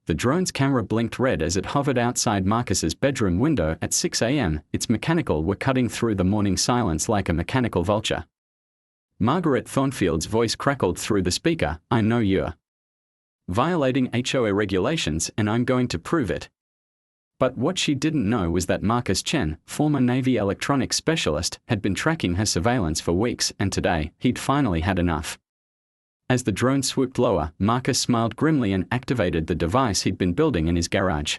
The drone's camera blinked red as it hovered outside Marcus's bedroom window at 6 a.m. Its mechanical were cutting through the morning silence like a mechanical vulture. Margaret Thornfield's voice crackled through the speaker. "I know you're violating HOA regulations, and I'm going to prove it." But what she didn't know was that Marcus Chen, former Navy electronics specialist, had been tracking her surveillance for weeks, and today, he'd finally had enough. As the drone swooped lower, Marcus smiled grimly and activated the device he'd been building in his garage.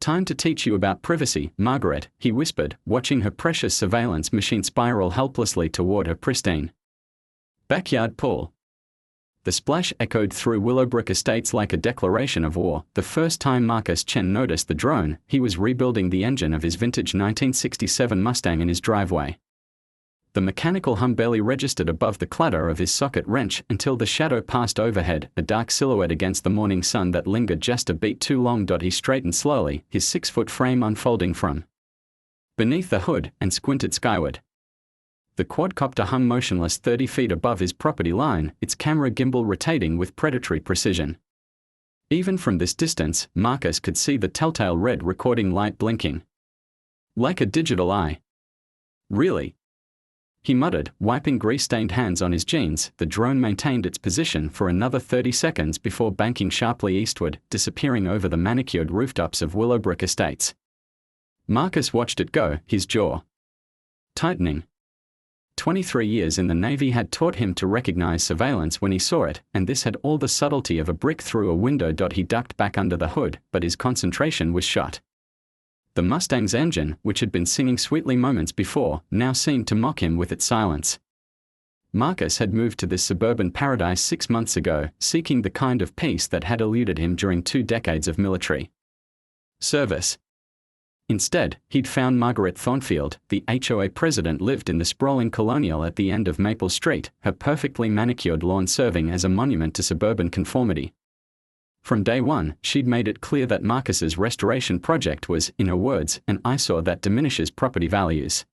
"Time to teach you about privacy, Margaret," he whispered, watching her precious surveillance machine spiral helplessly toward her pristine backyard pool. The splash echoed through Willowbrook Estates like a declaration of war. The first time Marcus Chen noticed the drone, he was rebuilding the engine of his vintage 1967 Mustang in his driveway. The mechanical hum barely registered above the clatter of his socket wrench until the shadow passed overhead, a dark silhouette against the morning sun that lingered just a beat too long. He straightened slowly, his 6-foot frame unfolding from beneath the hood, and squinted skyward. The quadcopter hung motionless 30 feet above his property line, its camera gimbal rotating with predatory precision. Even from this distance, Marcus could see the telltale red recording light blinking like a digital eye. "Really?" he muttered, wiping grease-stained hands on his jeans. The drone maintained its position for another 30 seconds before banking sharply eastward, disappearing over the manicured rooftops of Willowbrook Estates. Marcus watched it go, his jaw tightening. 23 years in the Navy had taught him to recognize surveillance when he saw it, and this had all the subtlety of a brick through a window. He ducked back under the hood, but his concentration was shot. The Mustang's engine, which had been singing sweetly moments before, now seemed to mock him with its silence. Marcus had moved to this suburban paradise 6 months ago, seeking the kind of peace that had eluded him during 2 decades of military service. Instead, he'd found Margaret Thornfield, the HOA president, lived in the sprawling colonial at the end of Maple Street, her perfectly manicured lawn serving as a monument to suburban conformity. From day one, she'd made it clear that Marcus's restoration project was, in her words, an eyesore that diminishes property values.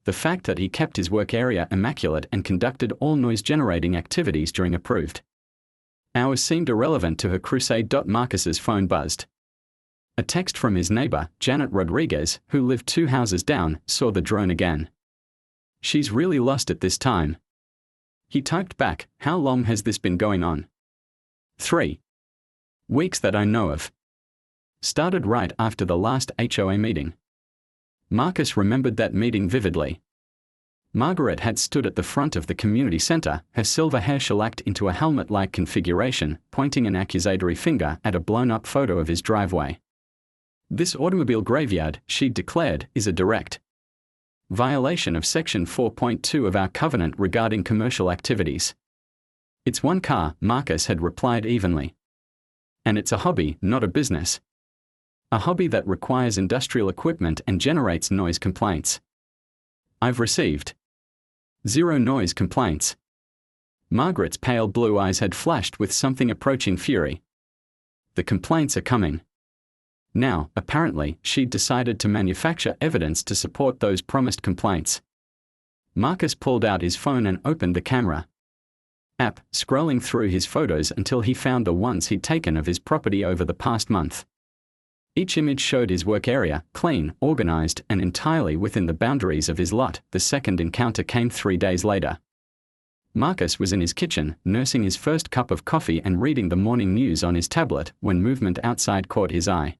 The fact that he kept his work area immaculate and conducted all noise-generating activities during approved hours seemed irrelevant to her crusade. Marcus's phone buzzed. A text from his neighbor, Janet Rodriguez, who lived 2 houses down, saw the drone again. "She's really lost it this time." He typed back, "How long has this been going on?" 3 weeks that I know of. Started right after the last HOA meeting. Marcus remembered that meeting vividly. Margaret had stood at the front of the community center, her silver hair shellacked into a helmet-like configuration, pointing an accusatory finger at a blown-up photo of his driveway. "This automobile graveyard," she declared, "is a direct violation of Section 4.2 of our covenant regarding commercial activities." "It's one car," Marcus had replied evenly. "And it's a hobby, not a business. A hobby that requires industrial equipment and generates noise complaints. I've received 0 noise complaints." Margaret's pale blue eyes had flashed with something approaching fury. "The complaints are coming. Now, apparently, she'd decided to manufacture evidence to support those promised complaints." Marcus pulled out his phone and opened the camera app, scrolling through his photos until he found the ones he'd taken of his property over the past month. Each image showed his work area, clean, organized, and entirely within the boundaries of his lot. The second encounter came 3 days later. Marcus was in his kitchen, nursing his first cup of coffee and reading the morning news on his tablet, when movement outside caught his eye.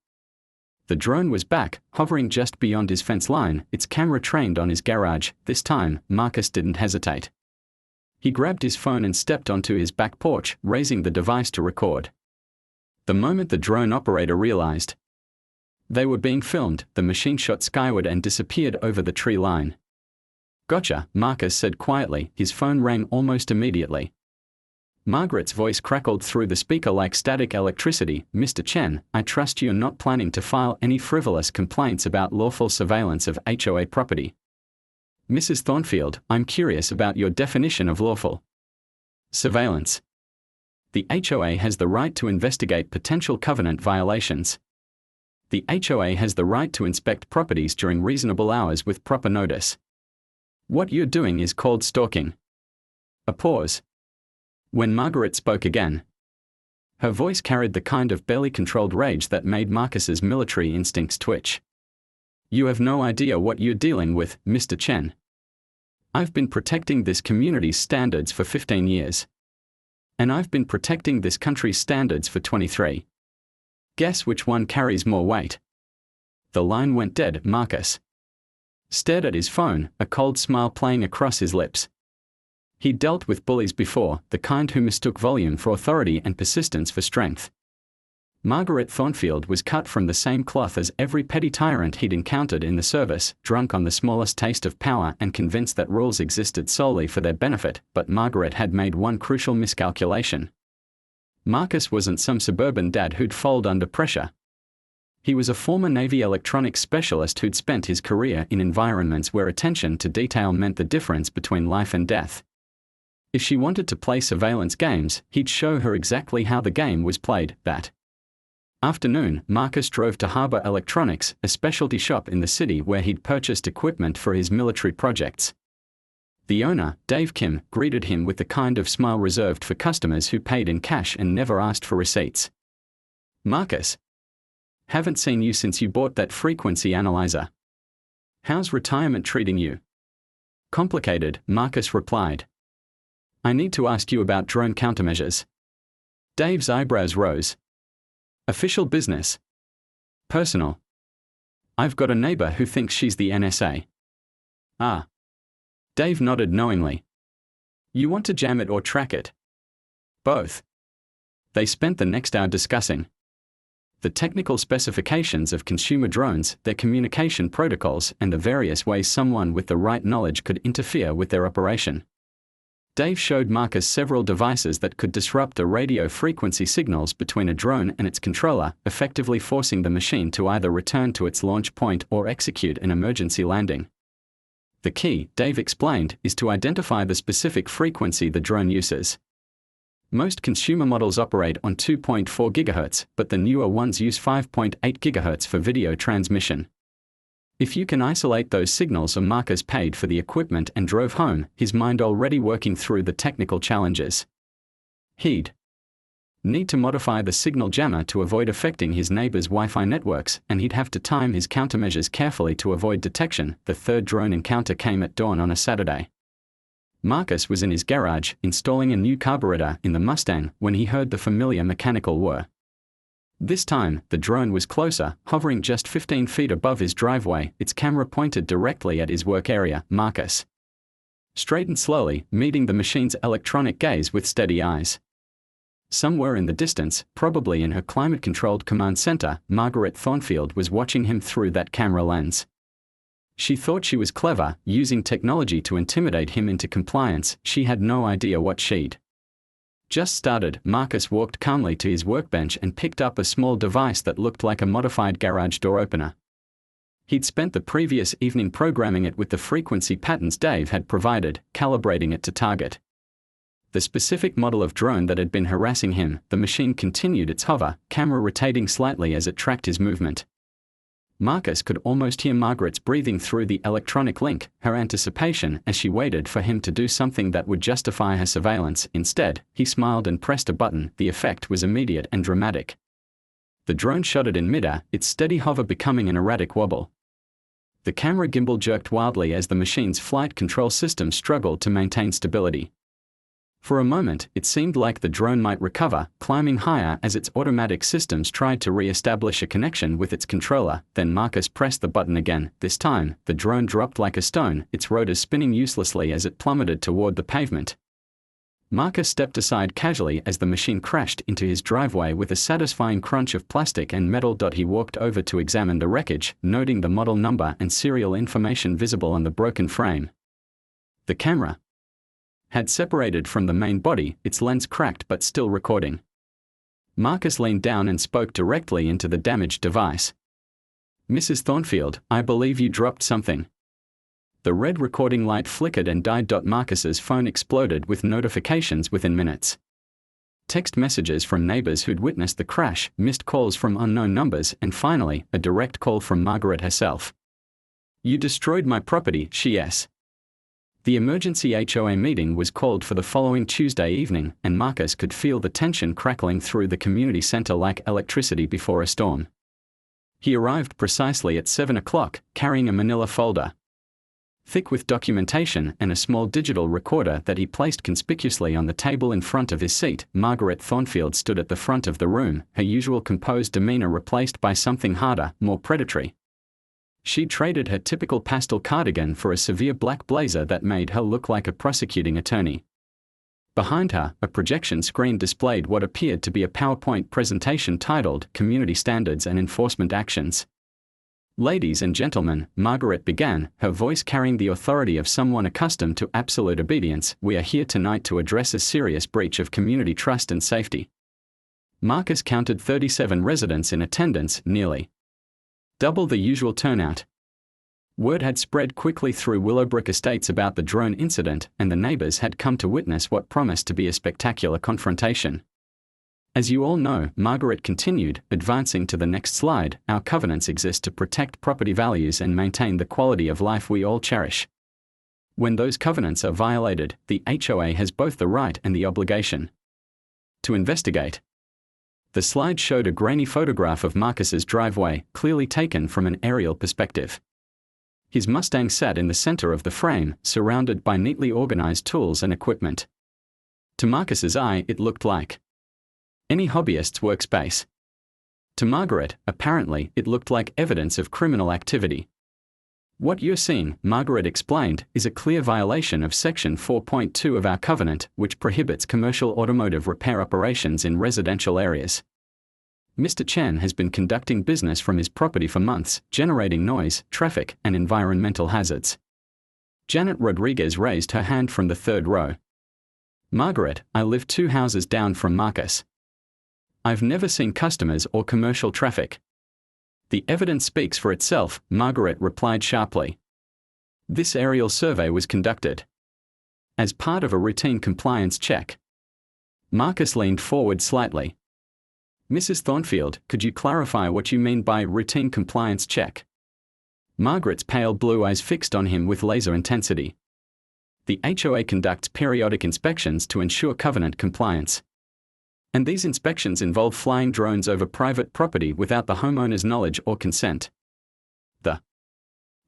The drone was back, hovering just beyond his fence line, its camera trained on his garage. This time, Marcus didn't hesitate. He grabbed his phone and stepped onto his back porch, raising the device to record. The moment the drone operator realized they were being filmed, the machine shot skyward and disappeared over the tree line. "Gotcha," Marcus said quietly. His phone rang almost immediately. Margaret's voice crackled through the speaker like static electricity. "Mr. Chen, I trust you're not planning to file any frivolous complaints about lawful surveillance of HOA property." "Mrs. Thornfield, I'm curious about your definition of lawful surveillance." "The HOA has the right to investigate potential covenant violations. The HOA has the right to inspect properties during reasonable hours with proper notice. What you're doing is called stalking." A pause. When Margaret spoke again, Her voice carried the kind of barely controlled rage that made Marcus's military instincts twitch. "You have no idea what you're dealing with, Mr. Chen. I've been protecting this community's standards for 15 years. And I've been protecting this country's standards for 23. Guess which one carries more weight?" The line went dead. Marcus stared at his phone, a cold smile playing across his lips. He'd dealt with bullies before, the kind who mistook volume for authority and persistence for strength. Margaret Thornfield was cut from the same cloth as every petty tyrant he'd encountered in the service, drunk on the smallest taste of power and convinced that rules existed solely for their benefit, but Margaret had made one crucial miscalculation. Marcus wasn't some suburban dad who'd fold under pressure. He was a former Navy electronics specialist who'd spent his career in environments where attention to detail meant the difference between life and death. If she wanted to play surveillance games, he'd show her exactly how the game was played. That afternoon, Marcus drove to Harbor Electronics, a specialty shop in the city where he'd purchased equipment for his military projects. The owner, Dave Kim, greeted him with the kind of smile reserved for customers who paid in cash and never asked for receipts. "Marcus, haven't seen you since you bought that frequency analyzer. How's retirement treating you?" "Complicated," Marcus replied. "I need to ask you about drone countermeasures." Dave's eyebrows rose. "Official business? Personal? I've got a neighbor who thinks she's the NSA." "Ah." Dave nodded knowingly. "You want to jam it or track it?" "Both." They spent the next hour discussing the technical specifications of consumer drones, their communication protocols, and the various ways someone with the right knowledge could interfere with their operation. Dave showed Marcus several devices that could disrupt the radio frequency signals between a drone and its controller, effectively forcing the machine to either return to its launch point or execute an emergency landing. The key, Dave explained, is to identify the specific frequency the drone uses. Most consumer models operate on 2.4 GHz, but the newer ones use 5.8 GHz for video transmission. If you can isolate those signals, Marcus paid for the equipment and drove home, his mind already working through the technical challenges. He'd need to modify the signal jammer to avoid affecting his neighbor's Wi-Fi networks, and he'd have to time his countermeasures carefully to avoid detection. The third drone encounter came at dawn on a Saturday. Marcus was in his garage, installing a new carburetor in the Mustang, when he heard the familiar mechanical whir. This time, the drone was closer, hovering just 15 feet above his driveway, its camera pointed directly at his work area. Marcus straightened slowly, meeting the machine's electronic gaze with steady eyes. Somewhere in the distance, probably in her climate-controlled command center, Margaret Thornfield was watching him through that camera lens. She thought she was clever, using technology to intimidate him into compliance. She had no idea what she'd just started. Marcus walked calmly to his workbench and picked up a small device that looked like a modified garage door opener. He'd spent the previous evening programming it with the frequency patterns Dave had provided, calibrating it to target the specific model of drone that had been harassing him. The machine continued its hover, camera rotating slightly as it tracked his movement. Marcus could almost hear Margaret's breathing through the electronic link, her anticipation as she waited for him to do something that would justify her surveillance. Instead, he smiled and pressed a button. The effect was immediate and dramatic. The drone shuddered in midair, its steady hover becoming an erratic wobble. The camera gimbal jerked wildly as the machine's flight control system struggled to maintain stability. For a moment, it seemed like the drone might recover, climbing higher as its automatic systems tried to re-establish a connection with its controller. Then Marcus pressed the button again. This time, the drone dropped like a stone, its rotors spinning uselessly as it plummeted toward the pavement. Marcus stepped aside casually as the machine crashed into his driveway with a satisfying crunch of plastic and metal. He walked over to examine the wreckage, noting the model number and serial information visible on the broken frame. The camera had separated from the main body, its lens cracked but still recording. Marcus leaned down and spoke directly into the damaged device. "Mrs. Thornfield, I believe you dropped something." The red recording light flickered and died. Marcus's phone exploded with notifications within minutes. Text messages from neighbors who'd witnessed the crash, missed calls from unknown numbers, and finally, a direct call from Margaret herself. "You destroyed my property," she said. The emergency HOA meeting was called for the following Tuesday evening, and Marcus could feel the tension crackling through the community center like electricity before a storm. He arrived precisely at 7 o'clock, carrying a manila folder, thick with documentation, and a small digital recorder that he placed conspicuously on the table in front of his seat. Margaret Thornfield stood at the front of the room, her usual composed demeanor replaced by something harder, more predatory. She traded her typical pastel cardigan for a severe black blazer that made her look like a prosecuting attorney. Behind her, a projection screen displayed what appeared to be a PowerPoint presentation titled Community Standards and Enforcement Actions. "Ladies and gentlemen," Margaret began, her voice carrying the authority of someone accustomed to absolute obedience, "we are here tonight to address a serious breach of community trust and safety." Marcus counted 37 residents in attendance, nearly double the usual turnout. Word had spread quickly through Willowbrook Estates about the drone incident, and the neighbors had come to witness what promised to be a spectacular confrontation. "As you all know," Margaret continued, advancing to the next slide, "our covenants exist to protect property values and maintain the quality of life we all cherish. When those covenants are violated, the HOA has both the right and the obligation to investigate." The slide showed a grainy photograph of Marcus's driveway, clearly taken from an aerial perspective. His Mustang sat in the center of the frame, surrounded by neatly organized tools and equipment. To Marcus's eye, it looked like any hobbyist's workspace. To Margaret, apparently, it looked like evidence of criminal activity. "What you're seeing," Margaret explained, "is a clear violation of Section 4.2 of our covenant, which prohibits commercial automotive repair operations in residential areas. Mr. Chen has been conducting business from his property for months, generating noise, traffic, and environmental hazards." Janet Rodriguez raised her hand from the third row. "Margaret, I live 2 houses down from Marcus. I've never seen customers or commercial traffic." "The evidence speaks for itself," Margaret replied sharply. "This aerial survey was conducted as part of a routine compliance check." Marcus leaned forward slightly. "Mrs. Thornfield, could you clarify what you mean by routine compliance check?" Margaret's pale blue eyes fixed on him with laser intensity. "The HOA conducts periodic inspections to ensure covenant compliance. And these inspections involve flying drones over private property without the homeowner's knowledge or consent. The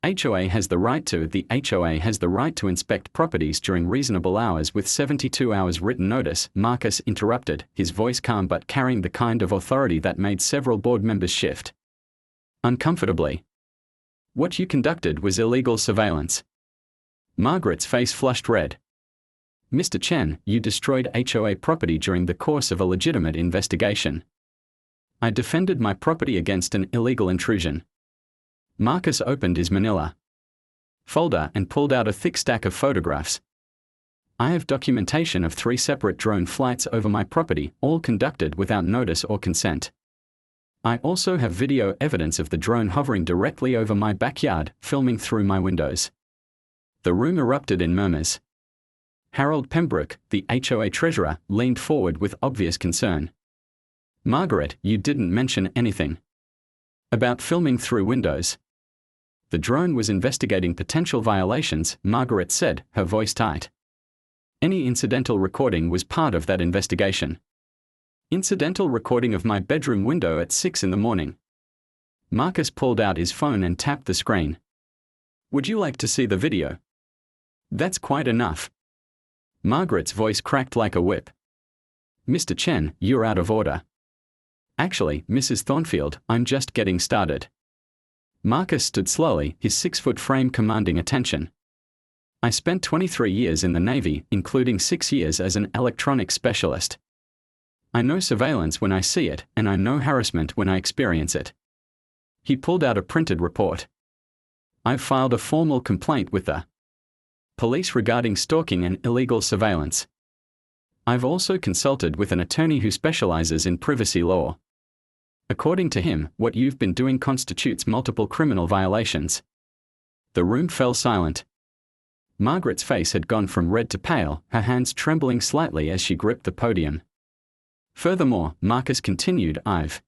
HOA has the right to inspect properties during reasonable hours with 72 hours written notice," Marcus interrupted, his voice calm but carrying the kind of authority that made several board members shift uncomfortably. "What you conducted was illegal surveillance." Margaret's face flushed red. "Mr. Chen, you destroyed HOA property during the course of a legitimate investigation." "I defended my property against an illegal intrusion." Marcus opened his manila folder and pulled out a thick stack of photographs. "I have documentation of 3 separate drone flights over my property, all conducted without notice or consent. I also have video evidence of the drone hovering directly over my backyard, filming through my windows." The room erupted in murmurs. Harold Pembroke, the HOA treasurer, leaned forward with obvious concern. "Margaret, you didn't mention anything about filming through windows." "The drone was investigating potential violations," Margaret said, her voice tight. "Any incidental recording was part of that investigation." "Incidental recording of my bedroom window at 6 in the morning." Marcus pulled out his phone and tapped the screen. "Would you like to see the video?" "That's quite enough." Margaret's voice cracked like a whip. "Mr. Chen, you're out of order." "Actually, Mrs. Thornfield, I'm just getting started." Marcus stood slowly, his 6-foot frame commanding attention. "I spent 23 years in the Navy, including 6 years as an electronics specialist. I know surveillance when I see it, and I know harassment when I experience it." He pulled out a printed report. "I've filed a formal complaint with the police regarding stalking and illegal surveillance. I've also consulted with an attorney who specializes in privacy law. According to him, what you've been doing constitutes multiple criminal violations." The room fell silent. Margaret's face had gone from red to pale, her hands trembling slightly as she gripped the podium. "Furthermore," Marcus continued, "I've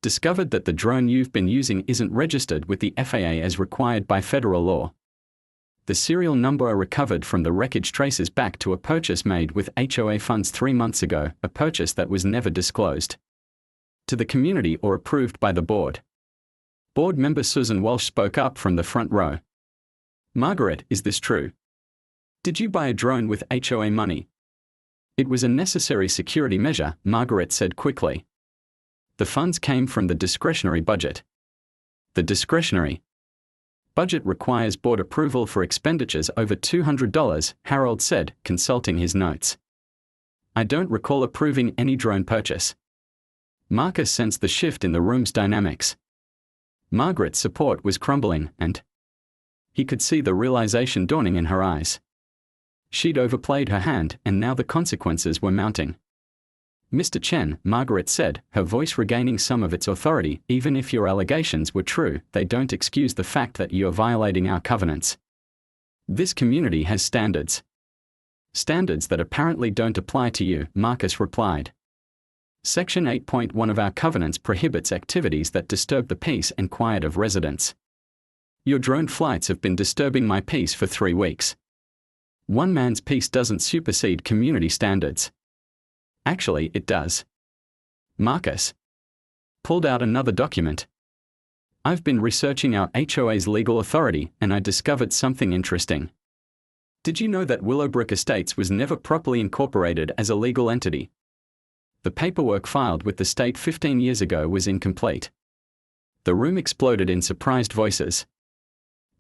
discovered that the drone you've been using isn't registered with the FAA as required by federal law. The serial number recovered from the wreckage traces back to a purchase made with HOA funds 3 months ago, a purchase that was never disclosed to the community or approved by the board. Board member Susan Walsh spoke up from the front row. Margaret, is this true? Did you buy a drone with HOA money? It was a necessary security measure, Margaret said quickly. The funds came from the discretionary budget. The discretionary budget requires board approval for expenditures over $200, Harold said, consulting his notes. I don't recall approving any drone purchase. Marcus sensed the shift in the room's dynamics. Margaret's support was crumbling, and he could see the realization dawning in her eyes. She'd overplayed her hand, and now the consequences were mounting. Mr. Chen, Margaret said, her voice regaining some of its authority, even if your allegations were true, they don't excuse the fact that you are violating our covenants. This community has standards. Standards that apparently don't apply to you, Marcus replied. Section 8.1 of our covenants prohibits activities that disturb the peace and quiet of residents. Your drone flights have been disturbing my peace for 3 weeks. One man's peace doesn't supersede community standards. Actually, it does. Marcus pulled out another document. I've been researching our HOA's legal authority, and I discovered something interesting. Did you know that Willowbrook Estates was never properly incorporated as a legal entity? The paperwork filed with the state 15 years ago was incomplete. The room exploded in surprised voices.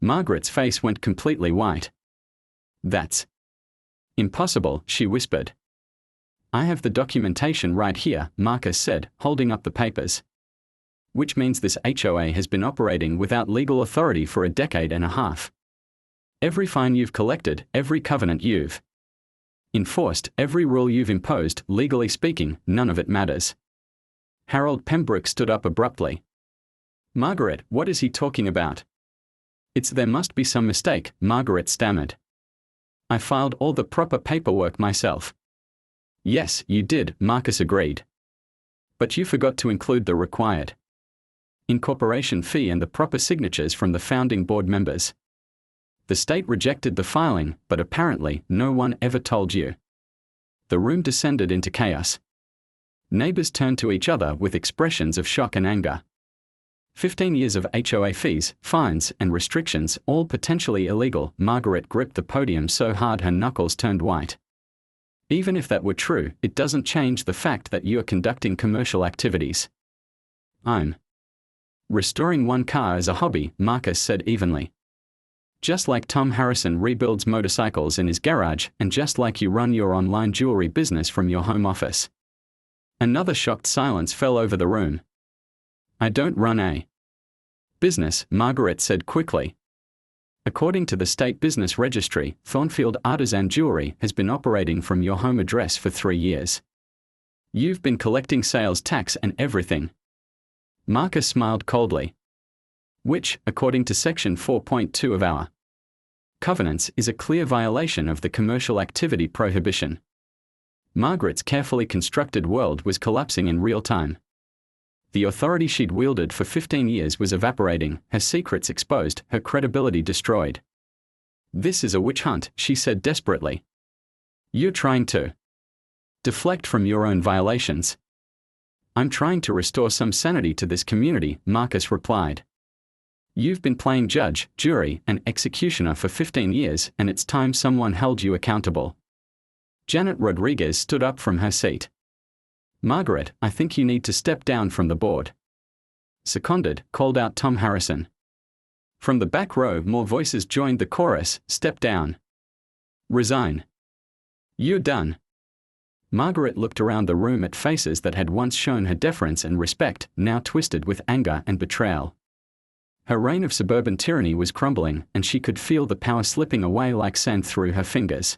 Margaret's face went completely white. That's impossible, she whispered. I have the documentation right here, Marcus said, holding up the papers. Which means this HOA has been operating without legal authority for a decade and a half. Every fine you've collected, every covenant you've enforced, every rule you've imposed, legally speaking, none of it matters. Harold Pembroke stood up abruptly. Margaret, what is he talking about? There must be some mistake, Margaret stammered. I filed all the proper paperwork myself. Yes, you did, Marcus agreed. But you forgot to include the required incorporation fee and the proper signatures from the founding board members. The state rejected the filing, but apparently no one ever told you. The room descended into chaos. Neighbors turned to each other with expressions of shock and anger. 15 years of HOA fees, fines, and restrictions, all potentially illegal. Margaret gripped the podium so hard her knuckles turned white. Even if that were true, it doesn't change the fact that you are conducting commercial activities. I'm restoring one car as a hobby, Marcus said evenly. Just like Tom Harrison rebuilds motorcycles in his garage, and just like you run your online jewelry business from your home office. Another shocked silence fell over the room. I don't run a business, Margaret said quickly. According to the State Business Registry, Thornfield Artisan Jewelry has been operating from your home address for 3 years. You've been collecting sales tax and everything. Marcus smiled coldly. Which, according to Section 4.2 of our covenants, is a clear violation of the commercial activity prohibition. Margaret's carefully constructed world was collapsing in real time. The authority she'd wielded for 15 years was evaporating, her secrets exposed, her credibility destroyed. This is a witch hunt, she said desperately. You're trying to deflect from your own violations. I'm trying to restore some sanity to this community, Marcus replied. You've been playing judge, jury, and executioner for 15 years, and it's time someone held you accountable. Janet Rodriguez stood up from her seat. Margaret, I think you need to step down from the board. Seconded, called out Tom Harrison. From the back row, more voices joined the chorus, step down. Resign. You're done. Margaret looked around the room at faces that had once shown her deference and respect, now twisted with anger and betrayal. Her reign of suburban tyranny was crumbling, and she could feel the power slipping away like sand through her fingers.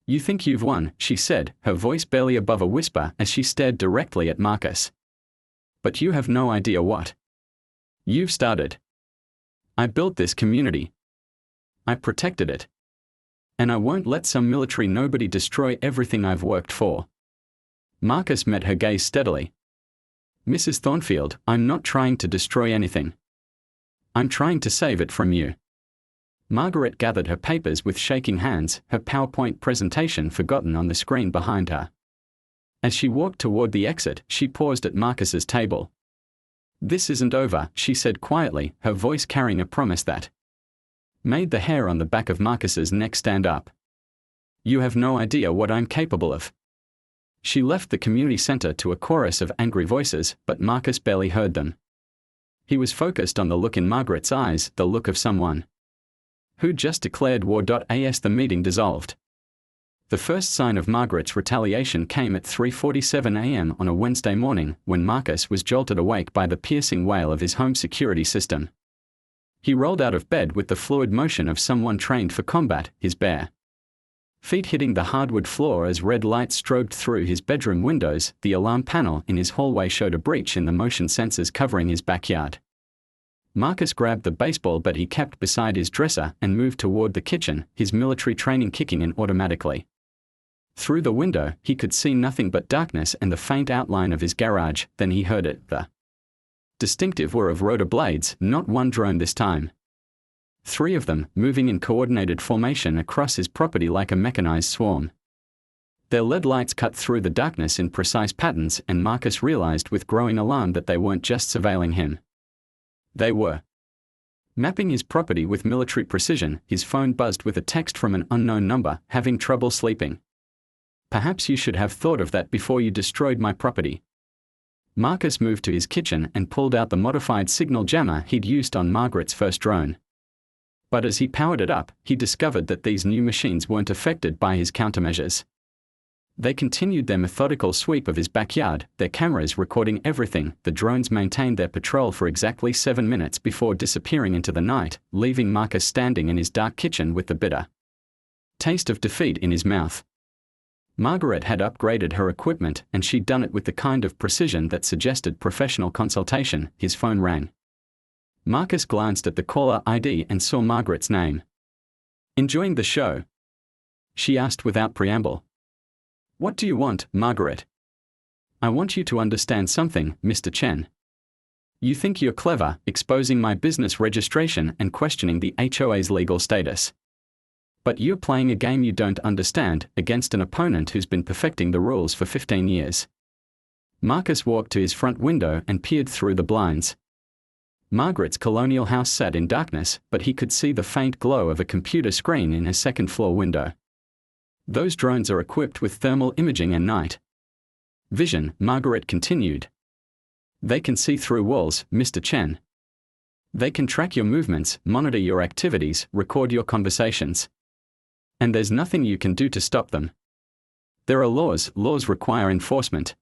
You think you've won, she said, her voice barely above a whisper as she stared directly at Marcus. But you have no idea what you've started. I built this community. I protected it. And I won't let some military nobody destroy everything I've worked for. Marcus met her gaze steadily. Mrs. Thornfield, I'm not trying to destroy anything. I'm trying to save it from you. Margaret gathered her papers with shaking hands, her PowerPoint presentation forgotten on the screen behind her. As she walked toward the exit, she paused at Marcus's table. "This isn't over," she said quietly, her voice carrying a promise that made the hair on the back of Marcus's neck stand up. "You have no idea what I'm capable of." She left the community center to a chorus of angry voices, but Marcus barely heard them. He was focused on the look in Margaret's eyes, the look of someone who just declared war. As the meeting dissolved, the first sign of Margaret's retaliation came at 3:47 a.m. on a Wednesday morning, when Marcus was jolted awake by the piercing wail of his home security system. He rolled out of bed with the fluid motion of someone trained for combat, his bare feet hitting the hardwood floor as red light strobed through his bedroom windows. The alarm panel in his hallway showed a breach in the motion sensors covering his backyard. Marcus grabbed the baseball bat he kept beside his dresser and moved toward the kitchen, his military training kicking in automatically. Through the window, he could see nothing but darkness and the faint outline of his garage. Then he heard it, the distinctive whir of rotor blades, not one drone this time. 3 of them, moving in coordinated formation across his property like a mechanized swarm. Their LED lights cut through the darkness in precise patterns, and Marcus realized with growing alarm that they weren't just surveilling him. They were mapping his property with military precision. His phone buzzed with a text from an unknown number: "Having trouble sleeping? Perhaps you should have thought of that before you destroyed my property." Marcus moved to his kitchen and pulled out the modified signal jammer he'd used on Margaret's first drone. But as he powered it up, he discovered that these new machines weren't affected by his countermeasures. They continued their methodical sweep of his backyard, their cameras recording everything. The drones maintained their patrol for exactly 7 minutes before disappearing into the night, leaving Marcus standing in his dark kitchen with the bitter taste of defeat in his mouth. Margaret had upgraded her equipment, and she'd done it with the kind of precision that suggested professional consultation. His phone rang. Marcus glanced at the caller ID and saw Margaret's name. "Enjoying the show?" she asked without preamble. "What do you want, Margaret?" "I want you to understand something, Mr. Chen. You think you're clever, exposing my business registration and questioning the HOA's legal status. But you're playing a game you don't understand, against an opponent who's been perfecting the rules for 15 years. Marcus walked to his front window and peered through the blinds. Margaret's colonial house sat in darkness, but he could see the faint glow of a computer screen in her second-floor window. "Those drones are equipped with thermal imaging and night vision," Margaret continued. "They can see through walls, Mr. Chen. They can track your movements, monitor your activities, record your conversations. And there's nothing you can do to stop them. There are laws require enforcement.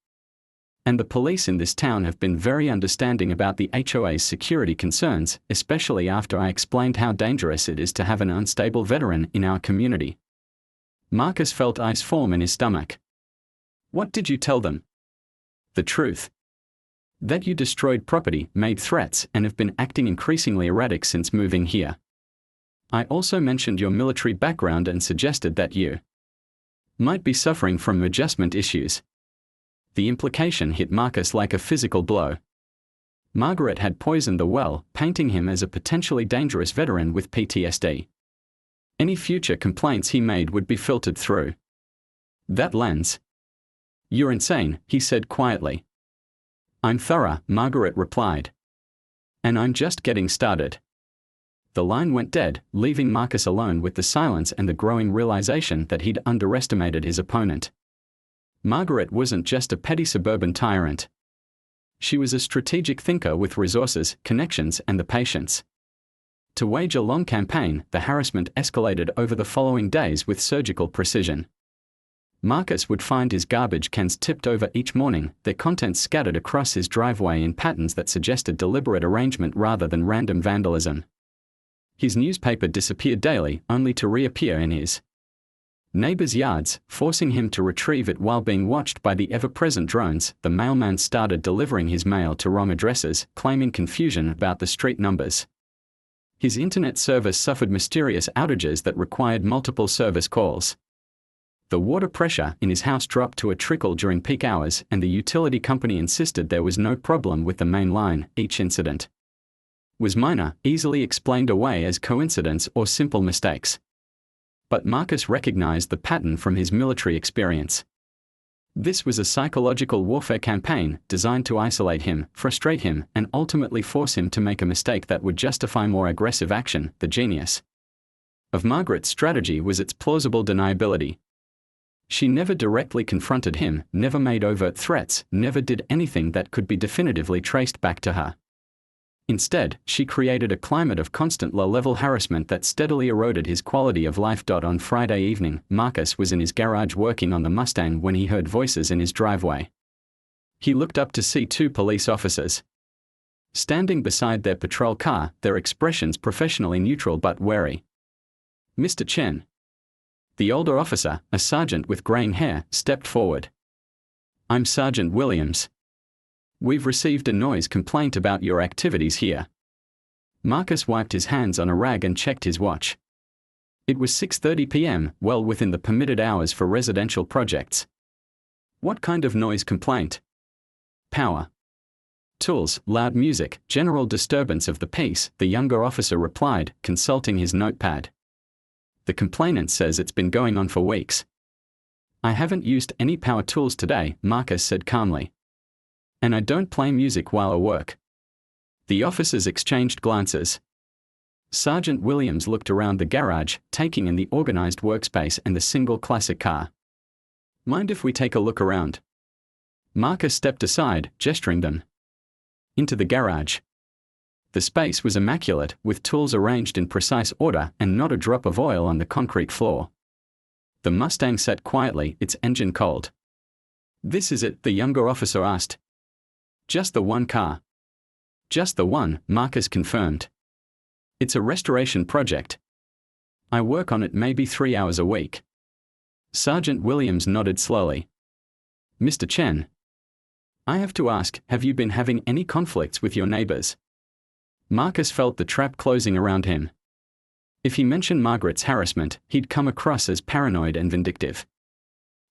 And the police in this town have been very understanding about the HOA's security concerns, especially after I explained how dangerous it is to have an unstable veteran in our community." Marcus felt ice form in his stomach. "What did you tell them?" "The truth. That you destroyed property, made threats, and have been acting increasingly erratic since moving here. I also mentioned your military background and suggested that you might be suffering from adjustment issues." The implication hit Marcus like a physical blow. Margaret had poisoned the well, painting him as a potentially dangerous veteran with PTSD. Any future complaints he made would be filtered through that lens. "You're insane," he said quietly. "I'm thorough," Margaret replied. "And I'm just getting started." The line went dead, leaving Marcus alone with the silence and the growing realization that he'd underestimated his opponent. Margaret wasn't just a petty suburban tyrant. She was a strategic thinker with resources, connections, and the patience to wage a long campaign. The harassment escalated over the following days with surgical precision. Marcus would find his garbage cans tipped over each morning, their contents scattered across his driveway in patterns that suggested deliberate arrangement rather than random vandalism. His newspaper disappeared daily, only to reappear in his neighbors' yards, forcing him to retrieve it while being watched by the ever-present drones. The mailman started delivering his mail to wrong addresses, claiming confusion about the street numbers. His internet service suffered mysterious outages that required multiple service calls. The water pressure in his house dropped to a trickle during peak hours, and the utility company insisted there was no problem with the main line. Each incident was minor, easily explained away as coincidence or simple mistakes. But Marcus recognized the pattern from his military experience. This was a psychological warfare campaign designed to isolate him, frustrate him, and ultimately force him to make a mistake that would justify more aggressive action. The genius of Margaret's strategy was its plausible deniability. She never directly confronted him, never made overt threats, never did anything that could be definitively traced back to her. Instead, she created a climate of constant low-level harassment that steadily eroded his quality of life. On Friday evening, Marcus was in his garage working on the Mustang when he heard voices in his driveway. He looked up to see two police officers standing beside their patrol car, their expressions professionally neutral but wary. Mr. Chen, the older officer, a sergeant with graying hair, stepped forward. I'm Sergeant Williams. We've received a noise complaint about your activities here. Marcus wiped his hands on a rag and checked his watch. It was 6:30 p.m., well within the permitted hours for residential projects. What kind of noise complaint? Power tools, loud music, general disturbance of the peace, the younger officer replied, consulting his notepad. The complainant says it's been going on for weeks. I haven't used any power tools today, Marcus said calmly. And I don't play music while I work. The officers exchanged glances. Sergeant Williams looked around the garage, taking in the organized workspace and the single classic car. Mind if we take a look around? Marcus stepped aside, gesturing them into the garage. The space was immaculate, with tools arranged in precise order and not a drop of oil on the concrete floor. The Mustang sat quietly, its engine cold. This is it? The younger officer asked. Just the one car. Just the one, Marcus confirmed. It's a restoration project. I work on it maybe 3 hours a week. Sergeant Williams nodded slowly. Mr. Chen, I have to ask, have you been having any conflicts with your neighbors? Marcus felt the trap closing around him. If he mentioned Margaret's harassment, he'd come across as paranoid and vindictive.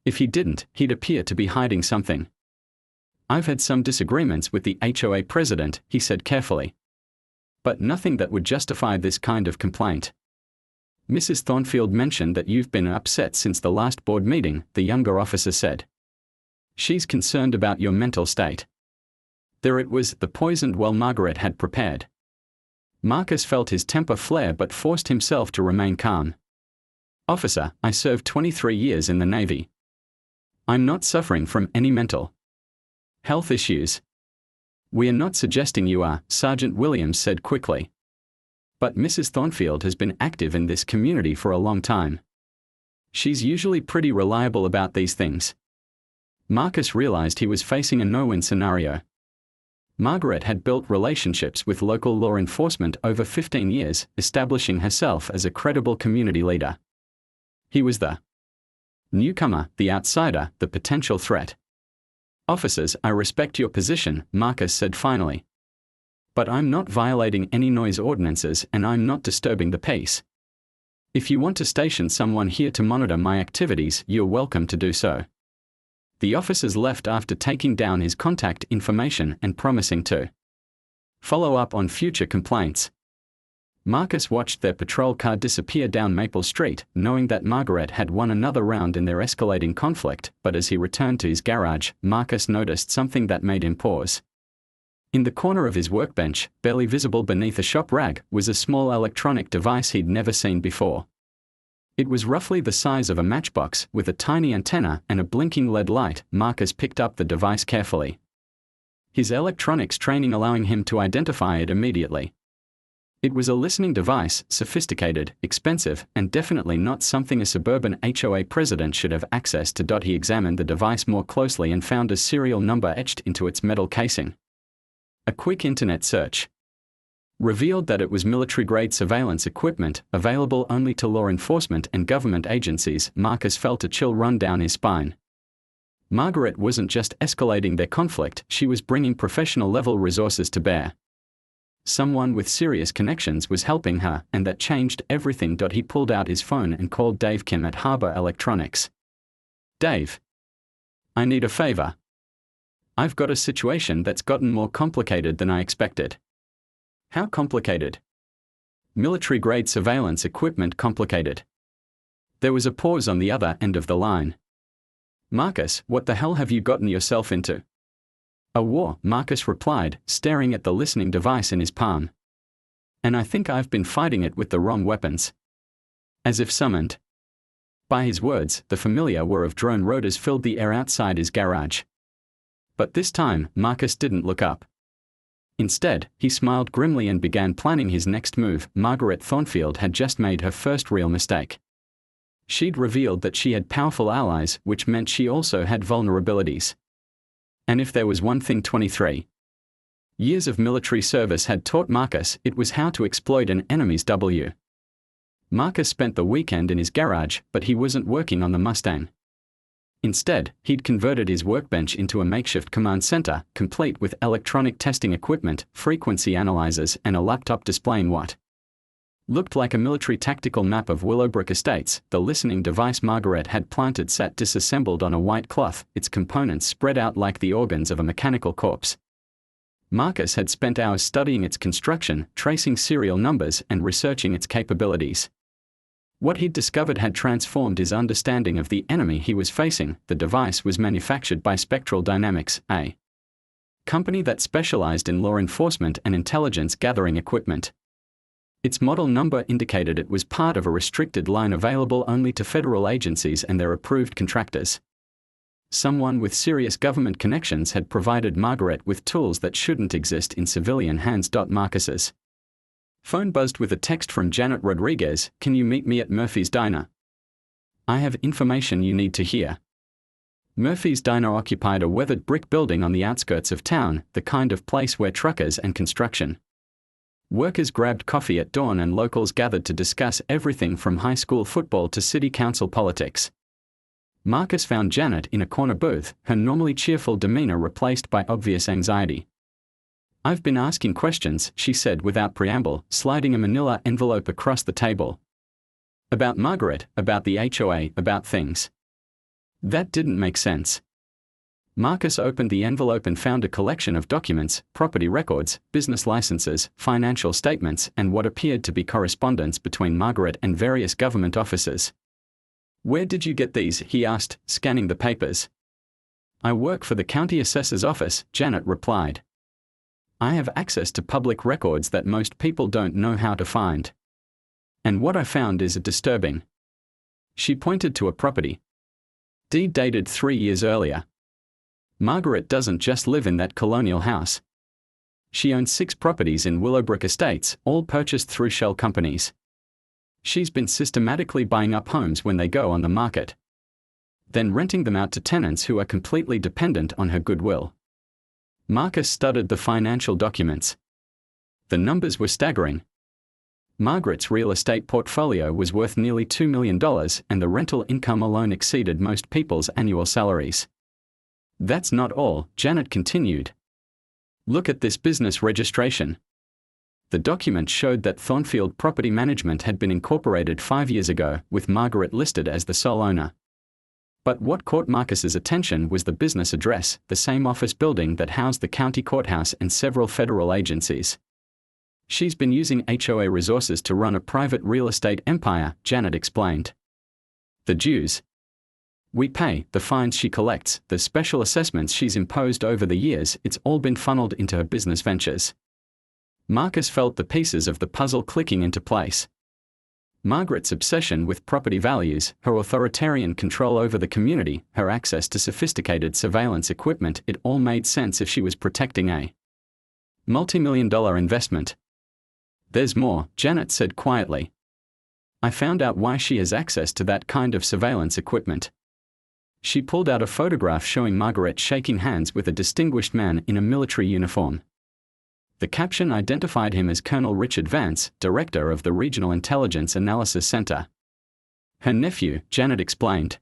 If he didn't, he'd appear to be hiding something. I've had some disagreements with the HOA president, he said carefully. But nothing that would justify this kind of complaint. Mrs. Thornfield mentioned that you've been upset since the last board meeting, the younger officer said. She's concerned about your mental state. There it was, the poisoned well Margaret had prepared. Marcus felt his temper flare but forced himself to remain calm. Officer, I served 23 years in the Navy. I'm not suffering from any mental health issues. We are not suggesting you are, Sergeant Williams said quickly. But Mrs. Thornfield has been active in this community for a long time. She's usually pretty reliable about these things. Marcus realized he was facing a no-win scenario. Margaret had built relationships with local law enforcement over 15 years, establishing herself as a credible community leader. He was the newcomer, the outsider, the potential threat. Officers, I respect your position, Marcus said finally. But I'm not violating any noise ordinances and I'm not disturbing the peace. If you want to station someone here to monitor my activities, you're welcome to do so. The officers left after taking down his contact information and promising to follow up on future complaints. Marcus watched their patrol car disappear down Maple Street, knowing that Margaret had won another round in their escalating conflict, but as he returned to his garage, Marcus noticed something that made him pause. In the corner of his workbench, barely visible beneath a shop rag, was a small electronic device he'd never seen before. It was roughly the size of a matchbox, with a tiny antenna and a blinking LED light. Marcus picked up the device carefully. His electronics training allowing him to identify it immediately. It was a listening device, sophisticated, expensive, and definitely not something a suburban HOA president should have access to. He examined the device more closely and found a serial number etched into its metal casing. A quick internet search revealed that it was military-grade surveillance equipment, available only to law enforcement and government agencies. Marcus felt a chill run down his spine. Margaret wasn't just escalating their conflict, she was bringing professional-level resources to bear. Someone with serious connections was helping her, and that changed everything. He pulled out his phone and called Dave Kim at Harbor Electronics. Dave, I need a favor. I've got a situation that's gotten more complicated than I expected. How complicated? Military-grade surveillance equipment complicated. There was a pause on the other end of the line. Marcus, what the hell have you gotten yourself into? A war, Marcus replied, staring at the listening device in his palm. And I think I've been fighting it with the wrong weapons. As if summoned. By his words, the familiar whir of drone rotors filled the air outside his garage. But this time, Marcus didn't look up. Instead, he smiled grimly and began planning his next move. Margaret Thornfield had just made her first real mistake. She'd revealed that she had powerful allies, which meant she also had vulnerabilities. And if there was one thing 23 years of military service had taught Marcus, it was how to exploit an enemy's W. Marcus spent the weekend in his garage, but he wasn't working on the Mustang. Instead, he'd converted his workbench into a makeshift command center, complete with electronic testing equipment, frequency analyzers, and a laptop displaying what looked like a military tactical map of Willowbrook Estates. The listening device Margaret had planted sat disassembled on a white cloth, its components spread out like the organs of a mechanical corpse. Marcus had spent hours studying its construction, tracing serial numbers, and researching its capabilities. What he'd discovered had transformed his understanding of the enemy he was facing. The device was manufactured by Spectral Dynamics, a company that specialized in law enforcement and intelligence gathering equipment. Its model number indicated it was part of a restricted line available only to federal agencies and their approved contractors. Someone with serious government connections had provided Margaret with tools that shouldn't exist in civilian hands. Marcus's phone buzzed with a text from Janet Rodriguez. Can you meet me at Murphy's Diner? I have information you need to hear. Murphy's Diner occupied a weathered brick building on the outskirts of town, the kind of place where truckers and construction workers grabbed coffee at dawn and locals gathered to discuss everything from high school football to city council politics. Marcus found Janet in a corner booth, her normally cheerful demeanor replaced by obvious anxiety. I've been asking questions, she said without preamble, sliding a manila envelope across the table. About Margaret, about the HOA, about things that didn't make sense. Marcus opened the envelope and found a collection of documents, property records, business licenses, financial statements, and what appeared to be correspondence between Margaret and various government officers. Where did you get these? He asked, scanning the papers. I work for the county assessor's office, Janet replied. I have access to public records that most people don't know how to find. And what I found is disturbing. She pointed to a property deed dated 3 years earlier. Margaret doesn't just live in that colonial house. She owns 6 properties in Willowbrook Estates, all purchased through shell companies. She's been systematically buying up homes when they go on the market, then renting them out to tenants who are completely dependent on her goodwill. Marcus studied the financial documents. The numbers were staggering. Margaret's real estate portfolio was worth nearly $2 million, and the rental income alone exceeded most people's annual salaries. That's not all, Janet continued. Look at this business registration. The document showed that Thornfield Property Management had been incorporated 5 years ago, with Margaret listed as the sole owner. But what caught Marcus's attention was the business address, the same office building that housed the county courthouse and several federal agencies. She's been using HOA resources to run a private real estate empire, Janet explained. The dues we pay, the fines she collects, the special assessments she's imposed over the years, it's all been funneled into her business ventures. Marcus felt the pieces of the puzzle clicking into place. Margaret's obsession with property values, her authoritarian control over the community, her access to sophisticated surveillance equipment, it all made sense if she was protecting a multi-million-dollar investment. There's more, Janet said quietly. I found out why she has access to that kind of surveillance equipment. She pulled out a photograph showing Margaret shaking hands with a distinguished man in a military uniform. The caption identified him as Colonel Richard Vance, director of the Regional Intelligence Analysis Center. Her nephew, Janet explained.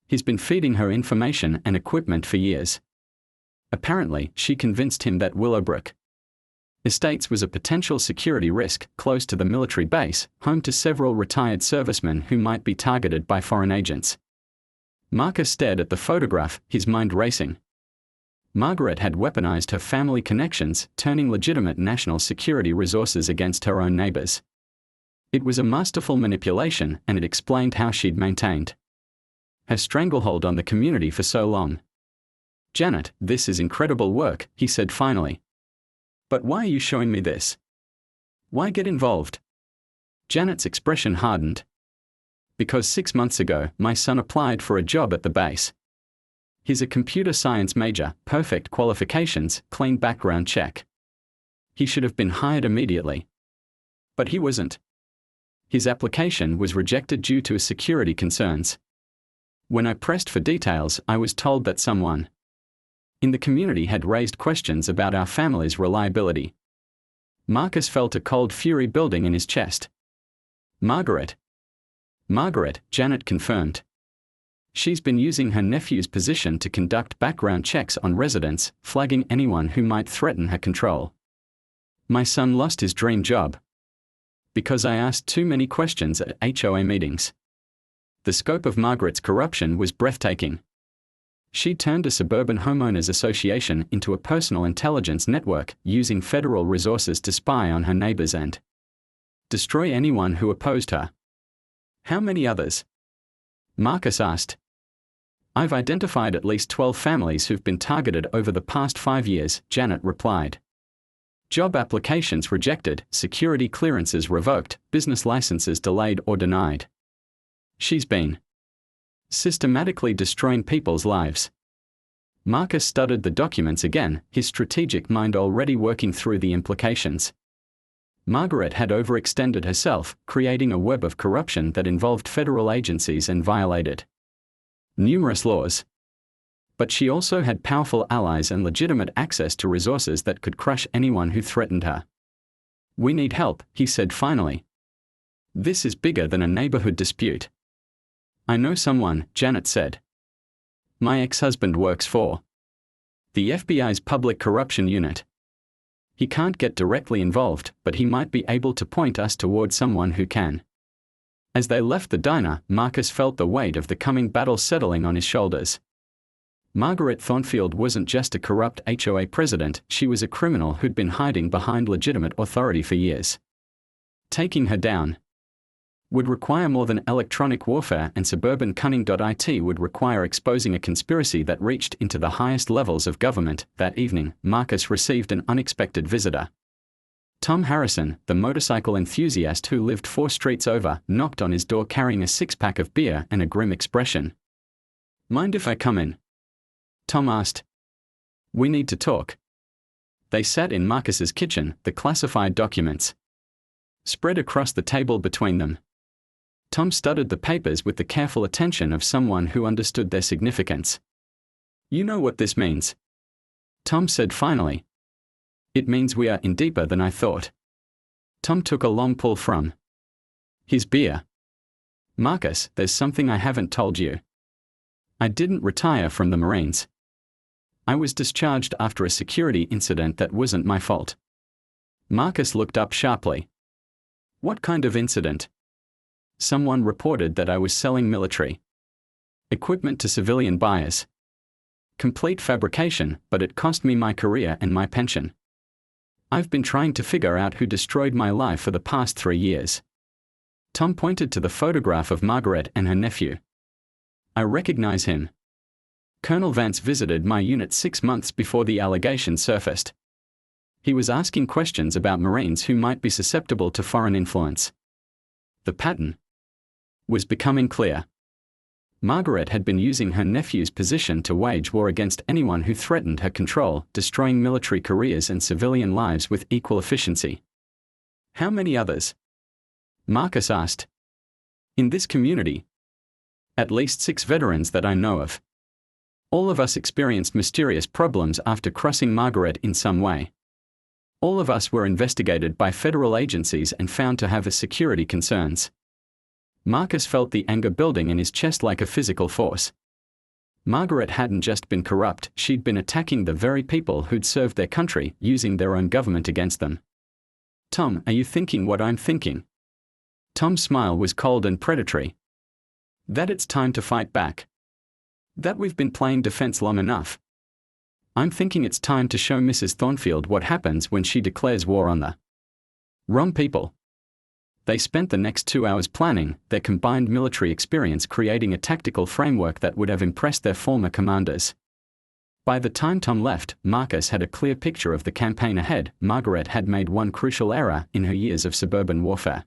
He's been feeding her information and equipment for years. Apparently, she convinced him that Willowbrook Estates was a potential security risk, close to the military base, home to several retired servicemen who might be targeted by foreign agents. Marcus stared at the photograph, his mind racing. Margaret had weaponized her family connections, turning legitimate national security resources against her own neighbors. It was a masterful manipulation, and it explained how she'd maintained her stranglehold on the community for so long. "Janet, this is incredible work," he said finally. "But why are you showing me this? Why get involved?" Janet's expression hardened. "Because 6 months ago, my son applied for a job at the base. He's a computer science major, perfect qualifications, clean background check. He should have been hired immediately. But he wasn't. His application was rejected due to security concerns. When I pressed for details, I was told that someone in the community had raised questions about our family's reliability." Marcus felt a cold fury building in his chest. Margaret, Janet confirmed. "She's been using her nephew's position to conduct background checks on residents, flagging anyone who might threaten her control. My son lost his dream job because I asked too many questions at HOA meetings." The scope of Margaret's corruption was breathtaking. She turned a suburban homeowners association into a personal intelligence network, using federal resources to spy on her neighbors and destroy anyone who opposed her. "How many others?" Marcus asked. "I've identified at least 12 families who've been targeted over the past 5 years, Janet replied. "Job applications rejected, security clearances revoked, business licenses delayed or denied. She's been systematically destroying people's lives." Marcus studied the documents again, his strategic mind already working through the implications. Margaret had overextended herself, creating a web of corruption that involved federal agencies and violated numerous laws. But she also had powerful allies and legitimate access to resources that could crush anyone who threatened her. "We need help," he said finally. "This is bigger than a neighborhood dispute." "I know someone," Janet said. "My ex-husband works for the FBI's Public Corruption Unit. He can't get directly involved, but he might be able to point us toward someone who can." As they left the diner, Marcus felt the weight of the coming battle settling on his shoulders. Margaret Thornfield wasn't just a corrupt HOA president, she was a criminal who'd been hiding behind legitimate authority for years. Taking her down would require more than electronic warfare, and suburban cunning.it would require exposing a conspiracy that reached into the highest levels of government. That evening, Marcus received an unexpected visitor. Tom Harrison, the motorcycle enthusiast who lived 4 streets over, knocked on his door carrying a 6-pack of beer and a grim expression. "Mind if I come in?" Tom asked. "We need to talk." They sat in Marcus's kitchen, the classified documents spread across the table between them. Tom studied the papers with the careful attention of someone who understood their significance. "You know what this means?" Tom said finally. "It means we are in deeper than I thought." Tom took a long pull from his beer. "Marcus, there's something I haven't told you. I didn't retire from the Marines. I was discharged after a security incident that wasn't my fault." Marcus looked up sharply. "What kind of incident?" "Someone reported that I was selling military equipment to civilian buyers. Complete fabrication, but it cost me my career and my pension. I've been trying to figure out who destroyed my life for the past 3 years." Tom pointed to the photograph of Margaret and her nephew. "I recognize him. Colonel Vance visited my unit 6 months before the allegations surfaced. He was asking questions about Marines who might be susceptible to foreign influence." The pattern was becoming clear. Margaret had been using her nephew's position to wage war against anyone who threatened her control, destroying military careers and civilian lives with equal efficiency. "How many others?" Marcus asked. "In this community, at least 6 veterans that I know of. All of us experienced mysterious problems after crossing Margaret in some way. All of us were investigated by federal agencies and found to have security concerns." Marcus felt the anger building in his chest like a physical force. Margaret hadn't just been corrupt, she'd been attacking the very people who'd served their country, using their own government against them. "Tom, are you thinking what I'm thinking?" Tom's smile was cold and predatory. "That it's time to fight back. That we've been playing defense long enough. I'm thinking it's time to show Mrs. Thornfield what happens when she declares war on the wrong people. They spent the next 2 hours planning, their combined military experience creating a tactical framework that would have impressed their former commanders. By the time Tom left, Marcus had a clear picture of the campaign ahead. Margaret had made one crucial error in her years of suburban warfare.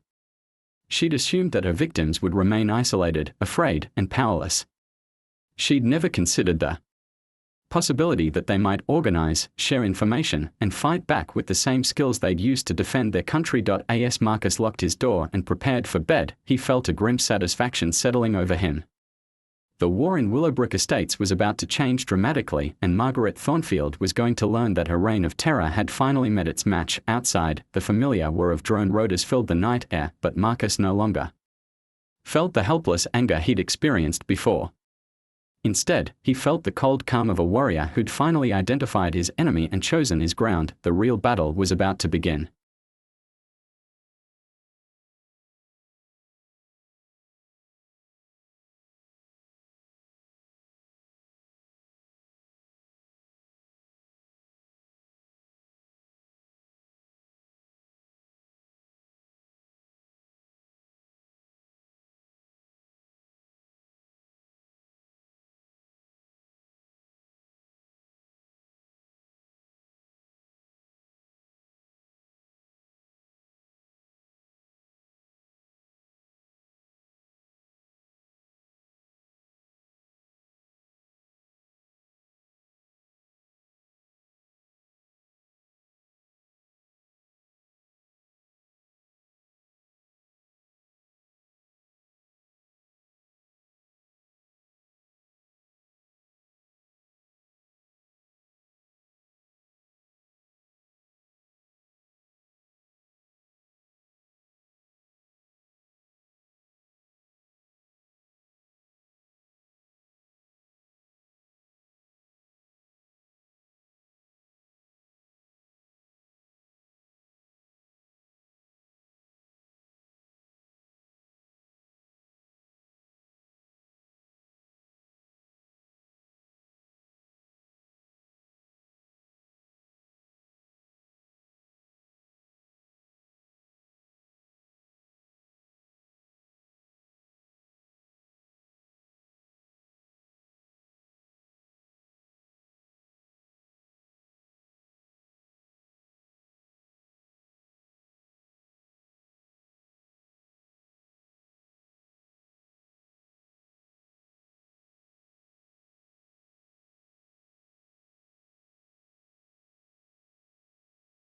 She'd assumed that her victims would remain isolated, afraid, and powerless. She'd never considered the possibility that they might organize, share information, and fight back with the same skills they'd used to defend their country. As Marcus locked his door and prepared for bed, he felt a grim satisfaction settling over him. The war in Willowbrook Estates was about to change dramatically, and Margaret Thornfield was going to learn that her reign of terror had finally met its match. Outside, the familiar whir of drone rotors filled the night air, but Marcus no longer felt the helpless anger he'd experienced before. Instead, he felt the cold calm of a warrior who'd finally identified his enemy and chosen his ground. The real battle was about to begin.